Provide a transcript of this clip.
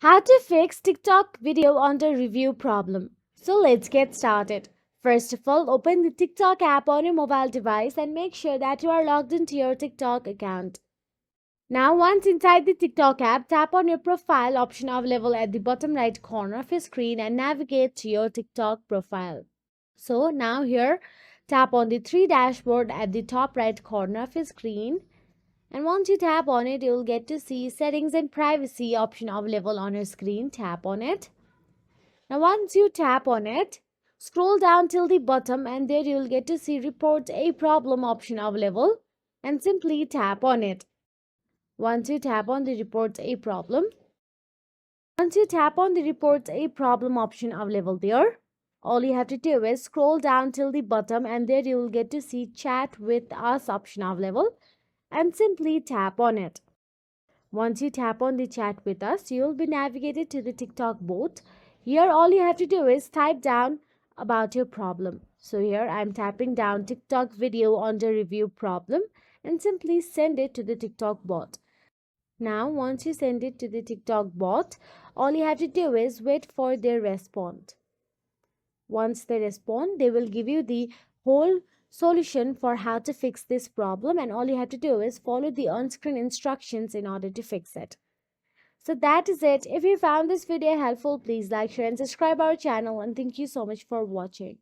How to fix TikTok video under review problem. So let's get started. First of all, open the TikTok app on your mobile device and make sure that you are logged into your TikTok account. Now, once inside the TikTok app, tap on your profile option available at the bottom right corner of your screen and navigate to your TikTok profile. So now here, tap on the three dashboard at the top right corner of your screen. And once you tap on it, you'll get to see settings and privacy option available on your screen. Tap on it. Now once you tap on it, scroll down till the bottom and there you'll get to see report a problem option available and simply tap on it. Once you tap on the report a problem, option available there, all you have to do is scroll down till the bottom and there you will get to see chat with us option available and simply tap on it. Once you tap on the chat with us, you will be navigated to the TikTok bot. Here, all you have to do is type down about your problem. So here, I'm tapping down TikTok video under review problem and simply send it to the TikTok bot. Now, once you send it to the TikTok bot, all you have to do is wait for their response. Once they respond, they will give you the whole solution for how to fix this problem, and all you have to do is follow the on-screen instructions in order to fix it. So that is it. If you found this video helpful, please like, share and subscribe our channel, and thank you so much for watching.